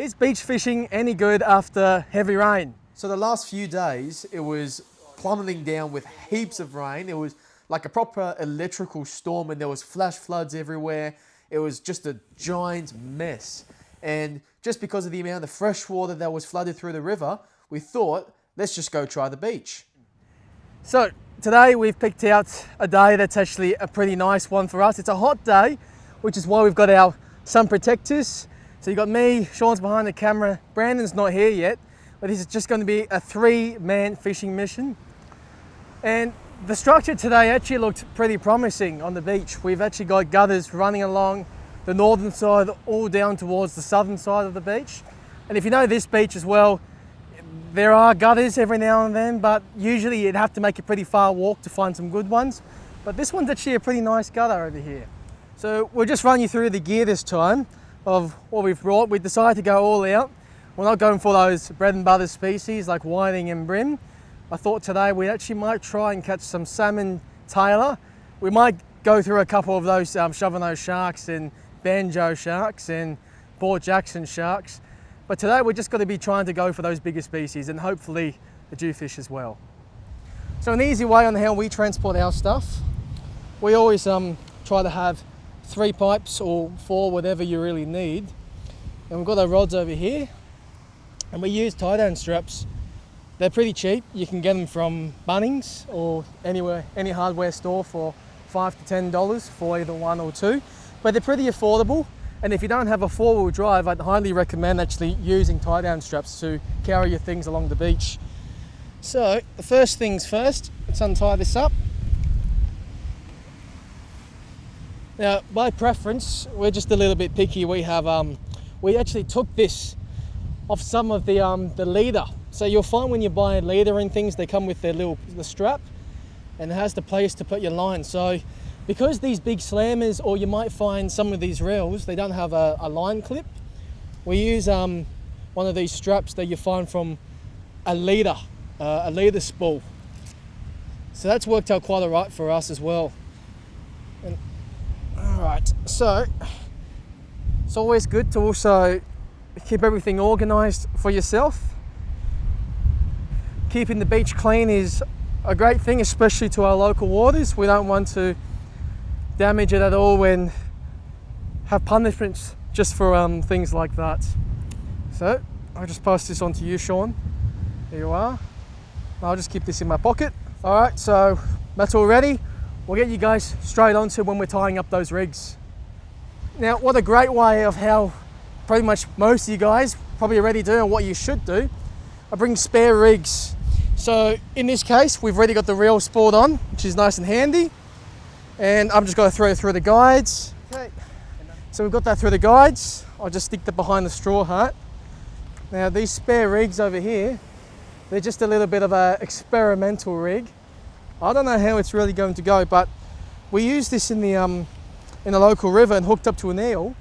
Is beach fishing any good after heavy rain? So the last few days, it was plummeting down with heaps of rain. It was like a proper electrical storm and there was flash floods everywhere. It was just a giant mess. And just because of the amount of fresh water that was flooded through the river, we thought, let's just go try the beach. So today we've picked out a day that's actually a pretty nice one for us. It's a hot day, which is why we've got our sun protectors. So you've got me, Sean's behind the camera, Brandon's not here yet, but this is just going to be a 3-man fishing mission. And the structure today actually looked pretty promising on the beach. We've actually got gutters running along the northern side all down towards the southern side of the beach. And if you know this beach as well, there are gutters every now and then, but usually you'd have to make a pretty far walk to find some good ones. But this one's actually a pretty nice gutter over here. So we'll just run you through the gear this time of what we've brought. We decided to go all out. We're not going for those bread and butter species like whiting and brim. I thought today we actually might try and catch some salmon tailor. We might go through a couple of those shovel-nose sharks and banjo sharks and Port Jackson sharks. But today we're just going to be trying to go for those bigger species and hopefully the jewfish as well. So an easy way on how we transport our stuff, we always try to have 3 pipes or 4, whatever you really need. And we've got our rods over here and we use tie-down straps. They're pretty cheap. You can get them from Bunnings or anywhere, any hardware store for $5 to $10 for either 1 or 2. But they're pretty affordable. And if you don't have a 4-wheel drive, I'd highly recommend actually using tie-down straps to carry your things along the beach. So the first things first, let's untie this up. Now, by preference, we're just a little bit picky. We actually took this off some of the leader. So you'll find when you buy a leader and things, they come with the strap and it has the place to put your line. So because these big slammers, or you might find some of these reels, they don't have a line clip, we use one of these straps that you find from a leader spool. So that's worked out quite all right for us as well. And, all right, so it's always good to also keep everything organized for yourself. Keeping the beach clean is a great thing, especially to our local waters. We don't want to damage it at all and have punishments just for things like that. So I'll just pass this on to you, Sean. There you are. I'll just keep this in my pocket. All right, so that's all ready. We'll get you guys straight onto when we're tying up those rigs. Now, what a great way of how pretty much most of you guys probably already do, and what you should do, I bring spare rigs. So in this case, we've already got the reel spooled on, which is nice and handy. And I'm just going to throw it through the guides. Okay. So we've got that through the guides. I'll just stick that behind the straw hat. Now these spare rigs over here, they're just a little bit of an experimental rig. I don't know how it's really going to go, but we used this in the local river and hooked up to an eel.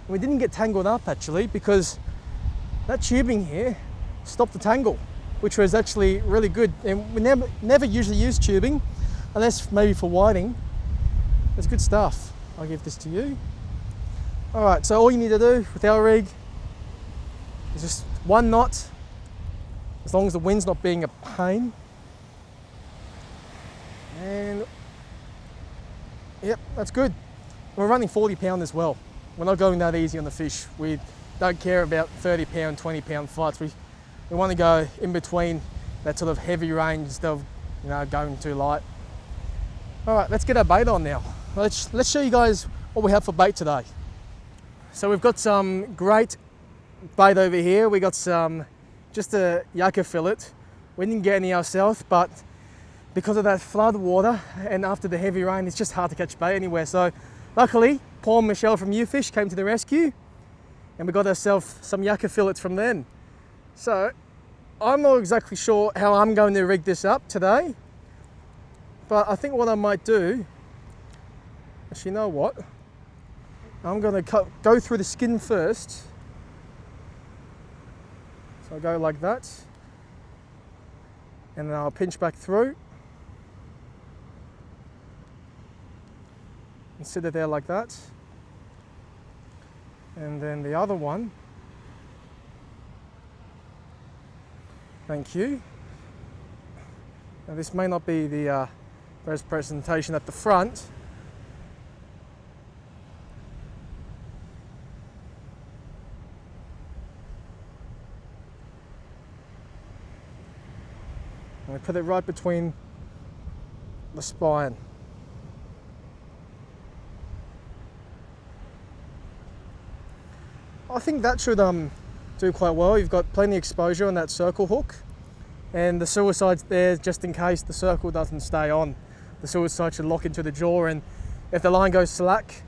We didn't get tangled up actually, because that tubing here stopped the tangle, which was actually really good. And we never usually use tubing, unless maybe for whiting. It's good stuff. I'll give this to you. All right, so all you need to do with our rig is just 1 knot, as long as the wind's not being a pain. And yep, that's good. We're running 40-pound as well. We're not going that easy on the fish. We don't care about 30-pound, 20-pound fights. We want to go in between that sort of heavy range instead of going too light. All right, let's get our bait on now. Let's show you guys what we have for bait today. So we've got some great bait over here. We got just a yucca fillet. We didn't get any ourselves, but because of that flood water and after the heavy rain, it's just hard to catch bait anywhere. So luckily, Paul and Michelle from UFish came to the rescue and we got ourselves some yucca fillets from them. So I'm not exactly sure how I'm going to rig this up today, but I think what I might do, actually, you know what? I'm going to go through the skin first. So I go like that, and then I'll pinch back through and sit it there like that. And then the other one, Thank you. Now this may not be the best presentation at the front. I put it right between the spine. I think that should do quite well. You've got plenty of exposure on that circle hook, and the suicide's there just in case the circle doesn't stay on. The suicide should lock into the jaw, and if the line goes slack,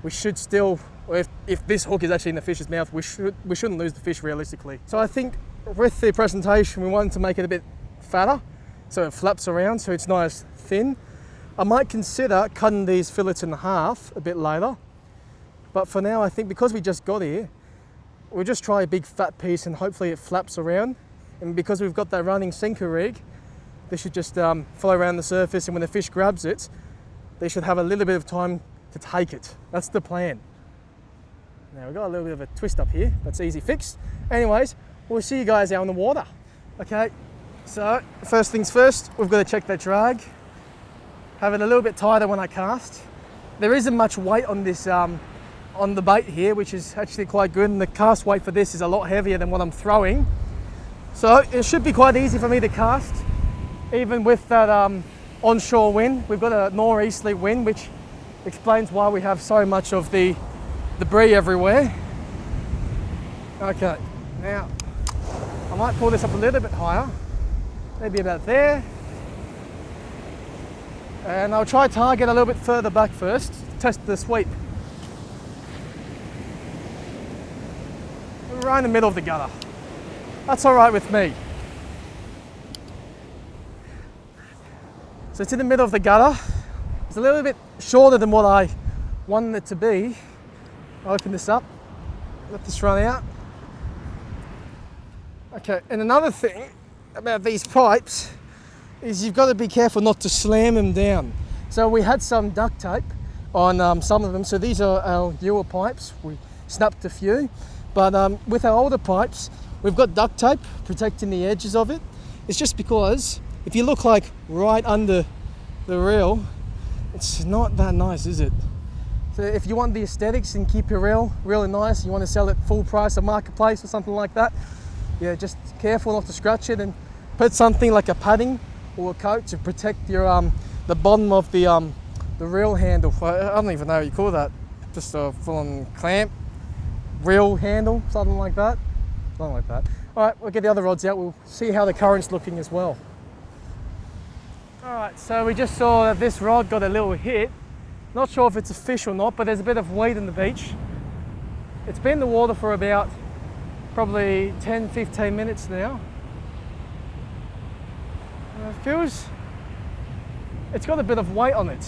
we should still, or if this hook is actually in the fish's mouth, we shouldn't lose the fish realistically. So I think with the presentation, we wanted to make it a bit fatter, so it flaps around, so it's not as thin. I might consider cutting these fillets in half a bit later, but for now I think because we just got here, we'll just try a big fat piece and hopefully it flaps around. And because we've got that running sinker rig, they should just flow around the surface, and when the fish grabs it, they should have a little bit of time to take it. That's the plan. Now we've got a little bit of a twist up here, that's easy fix. Anyways, we'll see you guys out in the water. Okay, so first things first, we've got to check that drag. Have it a little bit tighter when I cast. There isn't much weight on this, on the bait here, which is actually quite good, and the cast weight for this is a lot heavier than what I'm throwing. So it should be quite easy for me to cast, even with that onshore wind. We've got a northeasterly wind, which explains why we have so much of the debris everywhere. Okay, now I might pull this up a little bit higher, maybe about there. And I'll try target a little bit further back first, test the sweep. Right in the middle of the gutter. That's all right with me. So it's in the middle of the gutter. It's a little bit shorter than what I wanted it to be. I'll open this up, let this run out. Okay, and another thing about these pipes is you've got to be careful not to slam them down. So we had some duct tape on some of them. So these are our newer pipes. We snapped a few. But with our older pipes, we've got duct tape protecting the edges of it. It's just because if you look like right under the reel, it's not that nice, is it? So if you want the aesthetics and keep your reel really nice, you want to sell it full price at marketplace or something like that, yeah, just careful not to scratch it, and put something like a padding or a coat to protect your the bottom of the reel handle. I don't even know what you call that. Just a full-on clamp. Reel handle, something like that. Something like that. All right, we'll get the other rods out. We'll see how the current's looking as well. All right, so we just saw that this rod got a little hit. Not sure if it's a fish or not, but there's a bit of weight in the beach. It's been in the water for about probably 10-15 minutes now. And it feels, it's got a bit of weight on it.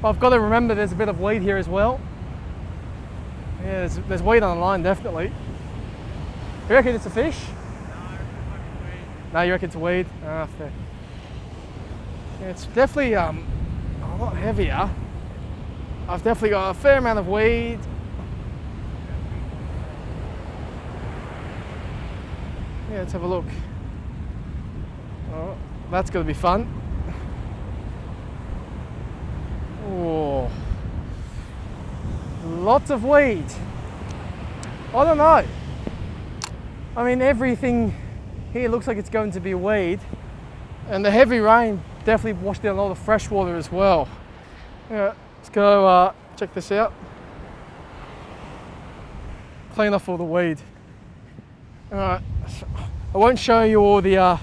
But I've got to remember there's a bit of weight here as well. Yeah, there's weight on the line, definitely. You reckon it's a fish? No, you reckon it's a weed? Ah, fair. Yeah, it's definitely a lot heavier. I've definitely got a fair amount of weed. Yeah, let's have a look. Oh, that's going to be fun. Oh. Lots of weed. I don't know. I mean, everything here looks like it's going to be weed, and the heavy rain definitely washed out a lot of fresh water as well. Yeah, let's go check this out. Clean off all the weed. All right, I won't show you all the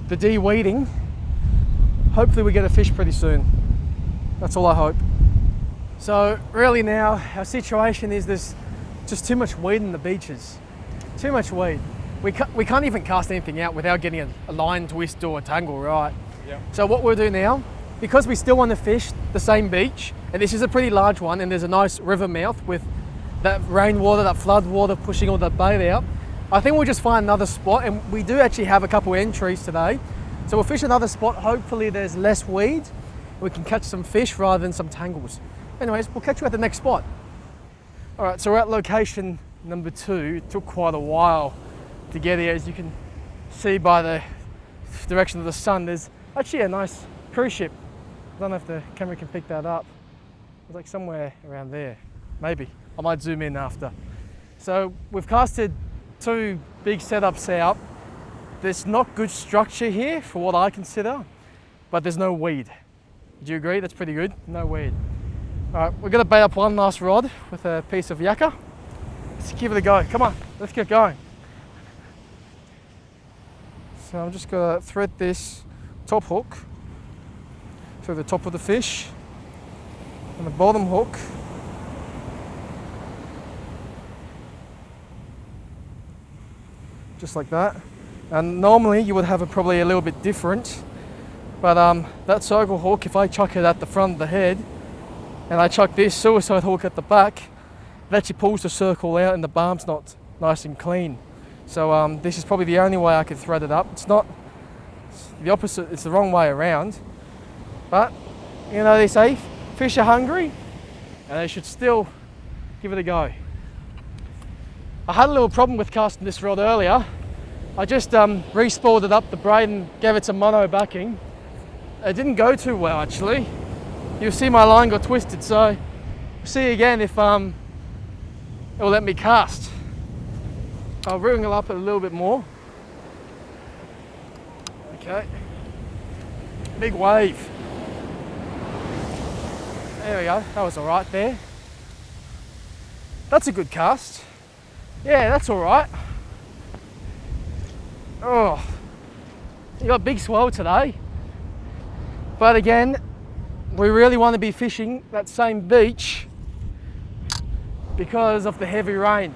de-weeding. Hopefully we get a fish pretty soon. That's all I hope. So really now our situation is there's just too much weed in the beaches. Too much weed. We can't even cast anything out without getting a line twist or a tangle right. Yeah. So what we'll do now, because we still want to fish the same beach, and this is a pretty large one, and there's a nice river mouth with that rainwater, that flood water pushing all that bait out, I think we'll just find another spot, and we do actually have a couple entries today. So we'll fish another spot, hopefully there's less weed, we can catch some fish rather than some tangles. Anyways, we'll catch you at the next spot. All right, so we're at location number 2. It took quite a while to get here, as you can see by the direction of the sun, there's actually a nice cruise ship. I don't know if the camera can pick that up. It's like somewhere around there, maybe. I might zoom in after. So we've casted 2 big setups out. There's not good structure here for what I consider, but there's no weed. Do you agree? That's pretty good, no weed. All right, we're gonna bait up one last rod with a piece of yakka. Let's give it a go, come on, let's get going. So I'm just gonna thread this top hook through the top of the fish and the bottom hook just like that. And normally you would have it probably a little bit different, but that circle hook, if I chuck it at the front of the head and I chuck this suicide hook at the back, it actually pulls the circle out and the barm's not nice and clean. So this is probably the only way I could thread it up. It's not the opposite, it's the wrong way around. But, you know, they say fish are hungry and they should still give it a go. I had a little problem with casting this rod earlier. I just re-spooled it up the braid and gave it some mono backing. It didn't go too well actually. You'll see my line got twisted, so we'll see again if it will let me cast. I'll wring it up a little bit more. Okay. Big wave. There we go, that was all right there. That's a good cast. Yeah, that's all right. Oh, you got big swell today. But again, we really want to be fishing that same beach because of the heavy rain.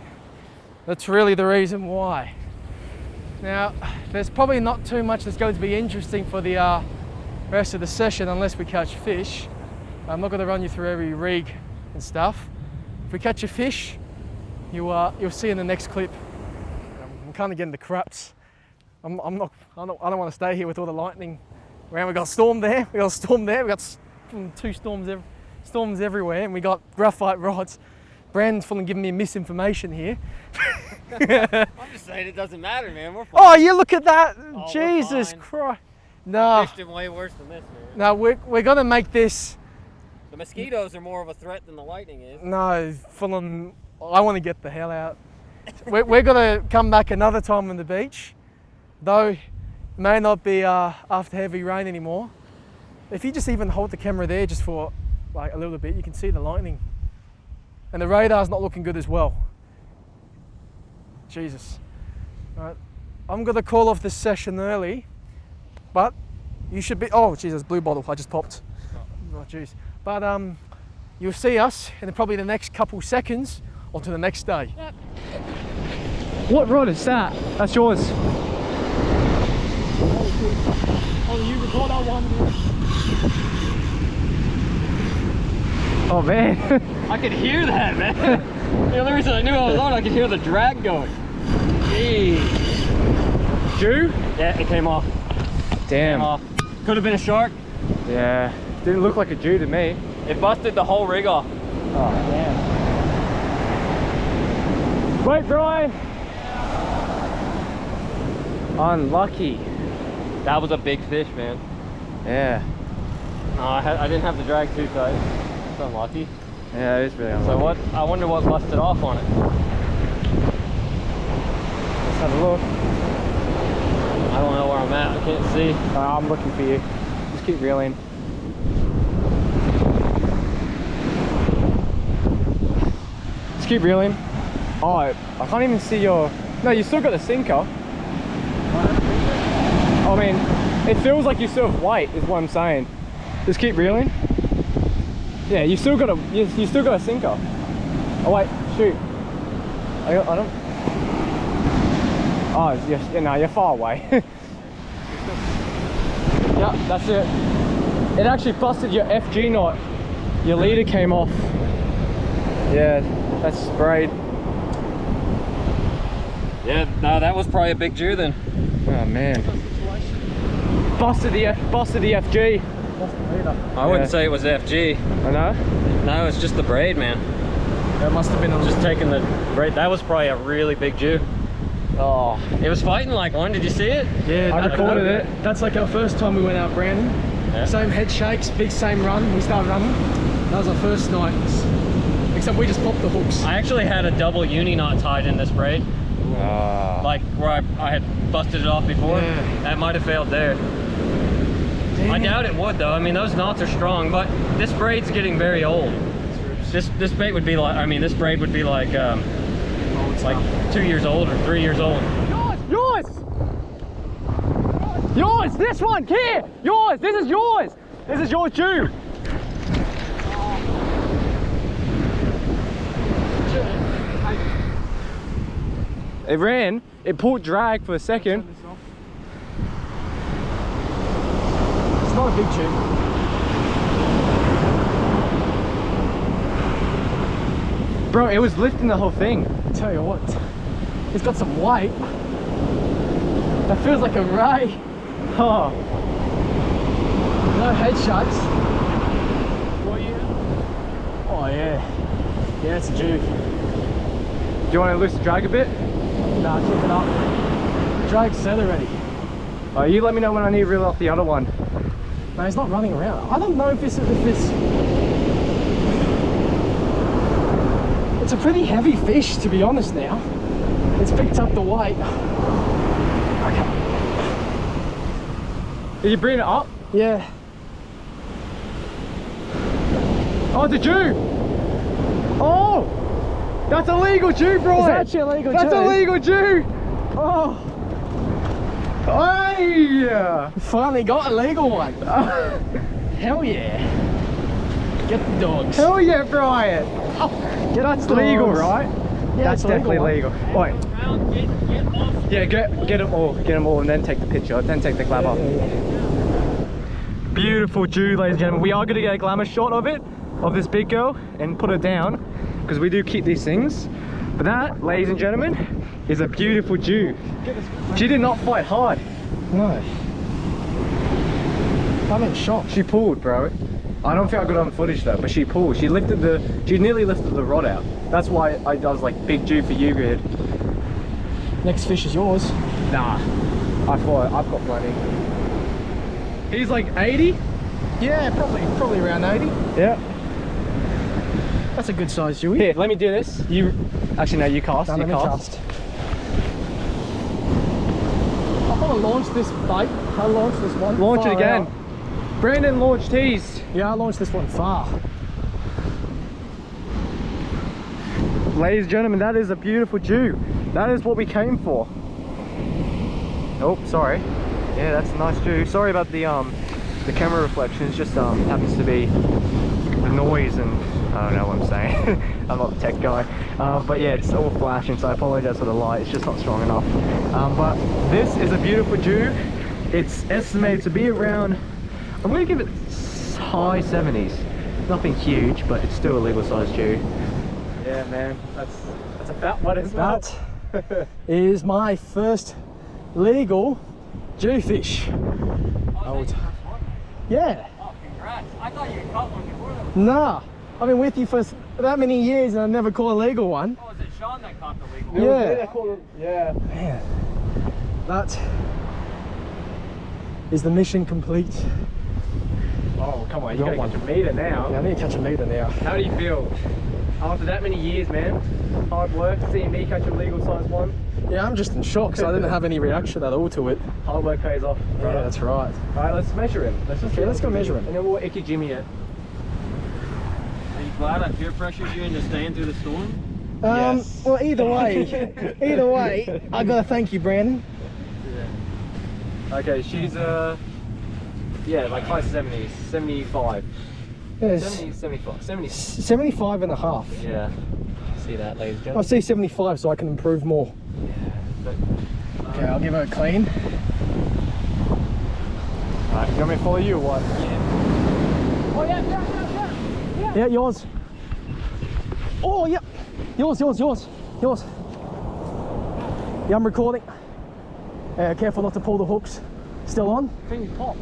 That's really the reason why. Now, there's probably not too much that's going to be interesting for the rest of the session unless we catch fish. I'm not going to run you through every rig and stuff. If we catch a fish, you'll see in the next clip. I'm kind of getting the craps. I don't want to stay here with all the lightning around. We got a storm there. We got a storm there. We got 2 storms everywhere, and we got graphite rods. Brandon's full and giving me misinformation here. I'm just saying it doesn't matter, man. We're fine. Oh, you look at that! Oh, Jesus fine. Christ! No, Fished him way worse than this, man. no, we're gonna make this. The mosquitoes are more of a threat than the lightning is. No, full on. I want to get the hell out. We're gonna come back another time on the beach, though it may not be after heavy rain anymore. If you just even hold the camera there just for like a little bit, you can see the lightning. And the radar's not looking good as well. Jesus. All right. I'm gonna call off this session early, but you should be, oh Jesus, blue bottle, I just popped. Oh jeez. But you'll see us in probably the next couple seconds or to the next day. Yep. What rod is that? That's yours. Oh, you record that one. Oh man. I could hear that, man. The only reason I knew I was on, I could hear the drag going. Jeez. Jew? Yeah, it came off. Damn. Came off. Could have been a shark. Yeah. Didn't look like a Jew to me. It busted the whole rig off. Oh damn. Wait, Brian. Unlucky. That was a big fish, man. Yeah. No, I didn't have the drag too tight. It's unlucky. Yeah, it is really unlucky. So what? I wonder what busted off on it. Let's have a look. I don't know where I'm at. I can't see. I'm looking for you. Just keep reeling. Just keep reeling. Oh, I can't even see your... No, you still got the sinker. I mean, it feels like you still have weight, is what I'm saying. Just keep reeling. Yeah, you still got a sinker. Oh wait, shoot. I don't. Oh, yeah, no, you're far away. Yeah, that's it. It actually busted your FG knot. Your leader came off. Yeah, that's sprayed. Yeah, no, that was probably a big Jew then. Oh man. Busted the FG. I wouldn't say it was FG. I know. No, it's just the braid, man. That must have been Just taking the braid. That was probably a really big Jew. Oh, it was fighting like one. Did you see it? Yeah, I recorded it. That's like our first time we went out, Brandon. Yeah. Same head shakes, big same run. We started running. That was our first night. Except we just popped the hooks. I actually had a double uni knot tied in this braid. Like where I had busted it off before. Yeah. That might have failed there. Damn. I doubt it would though. I mean, those knots are strong, but this braid's getting very old. This bait would be like, I mean, this braid would be like 2 years old or 3 years old. Yours! Yours! This one! Here! Yours! This is yours! This is your Jew! It ran, it pulled drag for a second. It's not a big Jew. Bro, it was lifting the whole thing. I tell you what, it's got some weight. That feels like a ray. Oh. No head shakes. What you? Oh yeah. Yeah, it's a Jew. Do you want to loosen the drag a bit? Nah, keep it up. Drag's set already. Oh, you let me know when I need to reel off the other one. No, he's not running around. I don't know if it's a pretty heavy fish, to be honest now. It's picked up the weight. Okay. Did you bring it up? Yeah. Oh, it's a Jew! Oh! That's a legal Jew, bro! Is that actually a legal Jew? That's a legal Jew! Oh! Hey! Finally got a legal one! Hell yeah! Get the dogs! Hell yeah, Brian! Oh, that's legal, right? Yeah, that's definitely legal. Wait. Yeah, get them all, and then take the picture, then take the glamour. Yeah. Beautiful Jew, ladies and gentlemen. We are going to get a glamour shot of it, of this big girl, and put it down, because we do keep these things. But that, ladies and gentlemen, is a beautiful Jew. She did not fight hard. No. I'm in shock. She pulled, bro. I don't think I got it on footage though, but she pulled. She nearly lifted the rod out. That's why I was like, big Jew for you, good. Next fish is yours. Nah, I've got plenty. He's like 80? Yeah, probably around 80. Yeah. That's a good size Jewy. Here, let me do this. Actually no, you cast. No, let me cast. I want to launch this bait. I launched this one. Launch it again. Out. Brandon launched his. Yeah, I launched this one far. Ladies and gentlemen, that is a beautiful Jew. That is what we came for. Oh, sorry. Yeah, that's a nice Jew. Sorry about the camera reflections. Just happens to be the noise and I don't know what I'm saying. I'm not the tech guy. But yeah, it's all flashing, so I apologize for the light. It's just not strong enough. But this is a beautiful Jew. It's estimated to be around, I'm going to give it high 70s. Nothing huge, but it's still a legal size Jew. Yeah, man, that's about what it's about. That is my first legal Jew fish. Yeah. Oh, congrats. I thought you had caught one before that. Nah, I've been with you for that many years and I never caught a legal one. Oh, is it Sean that caught the legal one? Yeah. Man, that is the mission complete. Oh, come on, you gotta catch a meter now. Yeah, I need to catch a meter now. How do you feel? After that many years, man, hard work, seeing me catch a legal size one. Yeah, I'm just in shock because I didn't have any reaction at all to it. Hard work pays off. Yeah, that's right. Alright, let's measure him. Let's go measure him. And then we'll icky Jimmy it. Are you glad I peer pressured you into staying through the storm? Yes. Well, either way, I gotta thank you, Brandon. Yeah. Okay, she's yeah, like high 70s, 75. Yes. 70, 75, 70. 75 and a half. Yeah. See that, ladies and gentlemen? I see 75 so I can improve more. Yeah. But, okay, I'll give her a clean. Alright, you want me to follow you or what? Yeah. Oh yeah. Yeah, yours. Oh yeah. Yours. Yeah, I'm recording. Careful not to pull the hooks. Still on? Thing popped.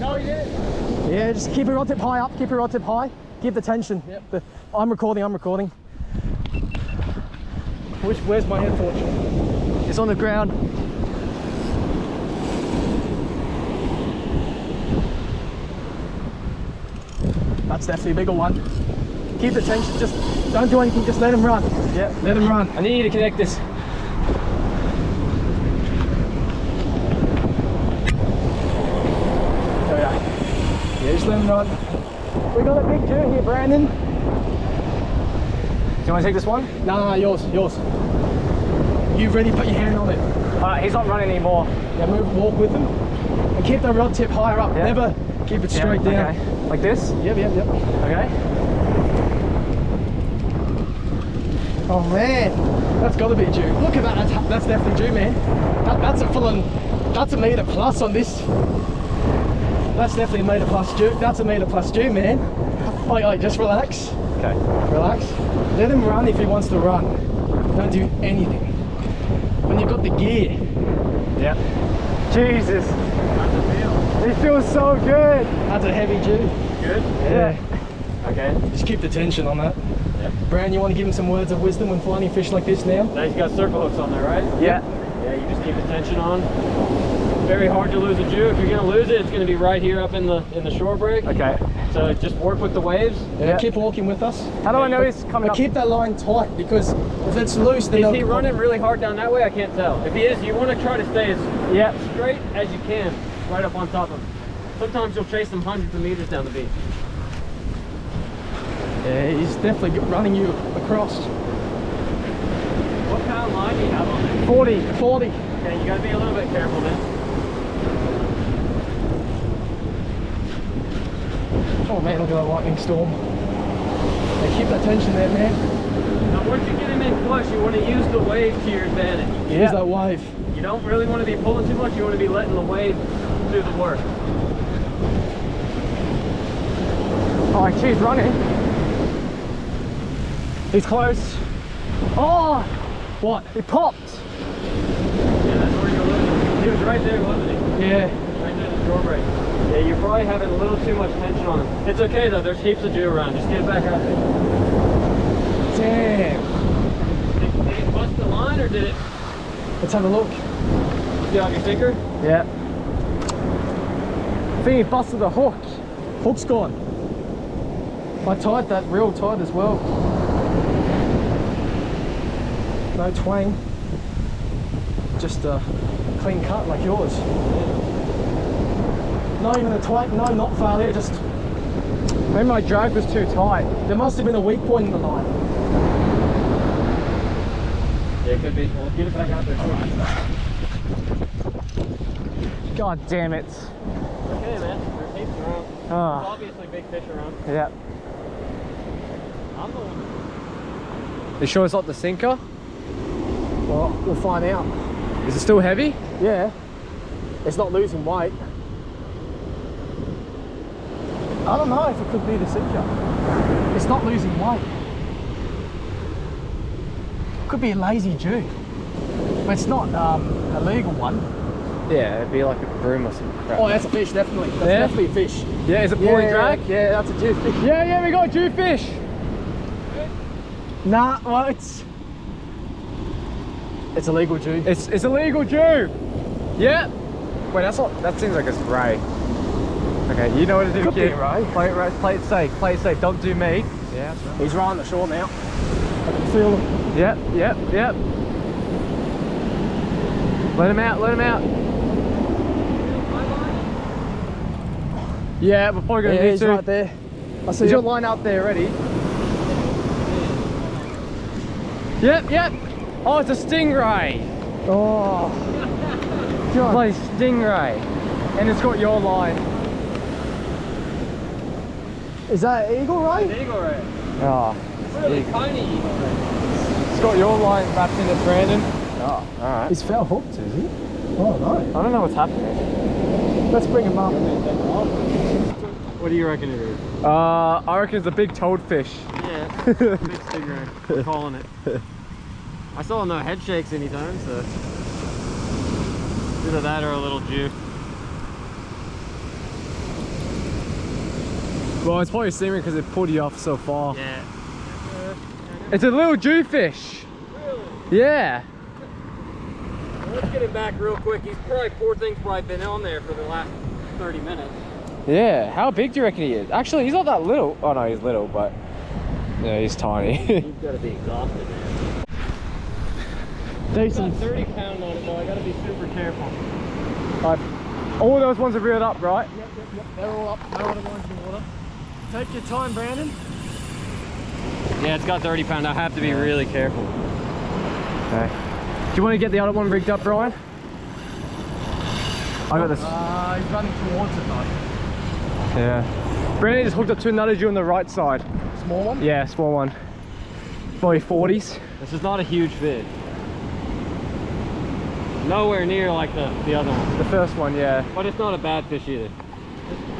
No, you didn't. Yeah, just keep your rod tip high up. Keep your rod tip high. Keep the tension. Yep. I'm recording. Where's my head torch? It's on the ground. That's definitely a bigger one. Keep the tension, just don't do anything, just let him run. Yeah, let him run. I need you to connect this. There we go. Yeah, just let him run. We got a big Jew here, Brandon. Do you want to take this one? No, yours. You've already put your hand on it. He's not running anymore. Yeah, walk with him. And keep the rod tip higher up. Yeah. Never keep it straight down. Okay. Like this? Yep. Okay. Oh man, that's got to be a Jew. Look at that. That's definitely Jew, man. That's a metre plus on this. That's definitely a metre plus Jew. That's a metre plus Jew, man. Oh, just relax. Okay. Relax. Let him run if he wants to run. Don't do anything. When you've got the gear. Yep. Jesus. It feels so good. That's a heavy Jew. Good? Yeah. Okay. Just keep the tension on that. Yep. Brand, you want to give him some words of wisdom when finding fish like this now? Now he's got circle hooks on there, right? Yeah. Yeah, you just keep the tension on. Very hard to lose a Jew. If you're gonna lose it, it's gonna be right here up in the shore break. Okay. So just work with the waves. Yeah. Keep walking with us. How do I know he's coming But up? keep that line tight, because if it's loose, then Is they'll- he running really hard down that way? I can't tell. If he is, you want to try to stay as straight as you can, right up on top of him. Sometimes you'll chase them hundreds of meters down the beach. Yeah, he's definitely running you across. What kind of line do you have on there? 40. Okay, you gotta be a little bit careful then. Oh man, look at that lightning storm. Yeah, keep that tension there, man. Now once you get him in flush, you want to use the wave to your advantage. Use that wave. You don't really want to be pulling too much, you want to be letting the wave do the work. Oh, she's running. He's close. Oh! What? He popped. Yeah, that's where you're looking. He was right there, wasn't he? Yeah. Right there in the shore break. Yeah, you're probably having a little too much tension on him. It's okay though, there's heaps of Jew around. Just get back out there. Damn. Did it bust the line or did it? Let's have a look. Get off your sinker? Yeah. I think he busted the hook. Hook's gone. I tied that real tight as well. No twang. Just a clean cut like yours. Not even a twang, no knot failure, just... Maybe my drag was too tight. There must have been a weak point in the line. Yeah, it could be. Well, get it back out there. God damn it. Okay, man. There's heaps around. There's obviously big fish around. Yeah. I'm the one. You sure it's not the sinker? Well, we'll find out. Is it still heavy? Yeah. It's not losing weight. I don't know if it could be the sinker. It's not losing weight. Could be a lazy Jew. But it's not a legal one. Yeah, it'd be like a broom or some crap. Oh, that's a fish, definitely. That's definitely a fish. Yeah, is it pulling drag? Yeah, that's a Jew fish. Yeah, we got a Jew fish. Nah, well, it's a legal Jew. It's a legal Jew. Yeah. Wait, that's not. That seems like it's ray. Okay, you know what to do, Could kid. be ray. Play it safe. Play it safe. Don't do me. Yeah. That's right. He's right on the shore now. I can feel him. Yep. Let him out. Yeah, we're probably gonna need He's to. right there. I see Is your him. line out there ready? Yep. Oh, it's a stingray. Oh. God. Bloody stingray. And it's got your line. Is that eagle ray? Eagle ray. Oh. Really tiny eagle ray. It's got your line wrapped in it, Brandon. Oh, alright. He's foul hooked, is he? Oh no. I don't know what's happening. Let's bring him up. What do you reckon it is? I reckon it's a big toadfish. Yeah, big stingray. I'm calling it. I saw no head shakes anytime, so either that or a little Jew. Well, it's probably steaming because it pulled you off so far. Yeah. It's a little Jewfish. Really? Yeah. Let's get him back real quick. Poor thing's probably been on there for the last 30 minutes. Yeah. How big do you reckon he is? Actually, he's not that little. Oh no, he's little, but yeah, he's tiny. He's gotta be exhausted, man. He's got Decent. 30 pound on it, though. I gotta be super careful. All those ones are reeled up, right? Yep. They're all up. No other ones in the water. Take your time, Brandon. Yeah, it's got 30 pound. I have to be really careful. Okay. Do you want to get the other one rigged up, Brian? I got this. He's running towards it though. Yeah. Brandon just hooked up to another Jew on the right side. Small one? Yeah, small one. Probably 40s. This is not a huge fish. Nowhere near like the other one. The first one, yeah. But it's not a bad fish either.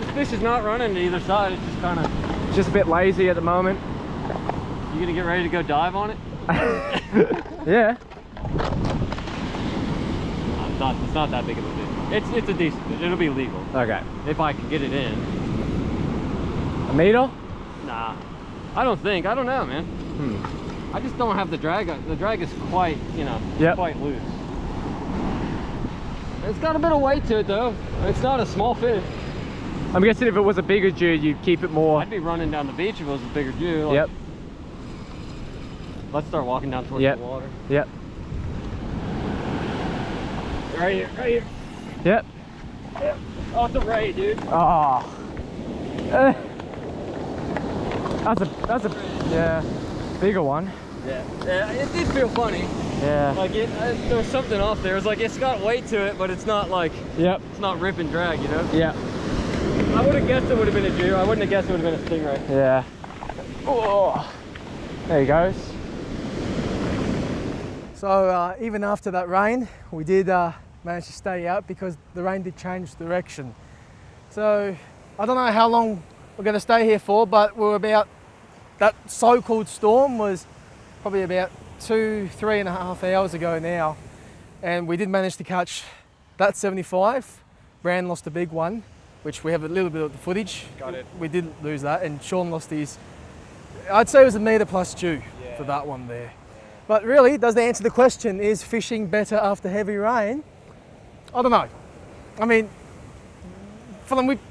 This fish is not running to either side. It's just kind of... Just a bit lazy at the moment. You gonna get ready to go dive on it? Yeah. It's not that big of a fish. It's a decent fish. It'll be legal. Okay. If I can get it in. A meter? Nah. I don't know, man. I just don't have the drag. The drag is quite, quite loose. It's got a bit of weight to it though. It's not a small fish. I'm guessing if it was a bigger Jew, you'd keep it more. I'd be running down the beach if it was a bigger Jew. Like, Yep. Let's start walking down towards Yep. the water. Yep. Right here. Yep. Oh, it's a ray, dude. Oh. That's a yeah, bigger one. Yeah, it did feel funny. Yeah. Like there was something off there. It's like it's got weight to it, but it's not like it's not rip and drag, you know? Yeah. I would have guessed it would have been a Jew. I wouldn't have guessed it would have been a stingray. Yeah. Oh. There he goes. So even after that rain, we did manage to stay out because the rain did change direction. So I don't know how long we're going to stay here for, but that so-called storm was probably about 3.5 hours ago now, and we did manage to catch that 75. Brand lost a big one, which we have a little bit of the footage. Got it. We did lose that, and Sean lost his, I'd say it was a metre plus Jew for that one there. But really, does that answer the question, is fishing better after heavy rain? I don't know. I mean,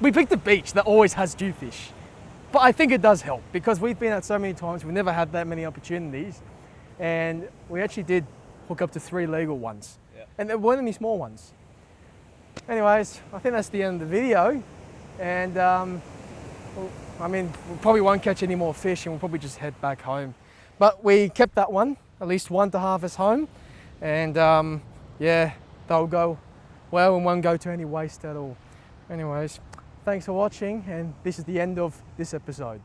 we picked a beach that always has Jewfish. But I think it does help because we've been out so many times, we've never had that many opportunities. And we actually did hook up to 3 legal ones. Yeah. And there weren't any small ones. Anyways, I think that's the end of the video. And I mean, we probably won't catch any more fish and we'll probably just head back home. But we kept that one, at least one to harvest home. And yeah, they'll go well and won't go to any waste at all. Anyways, thanks for watching, and this is the end of this episode.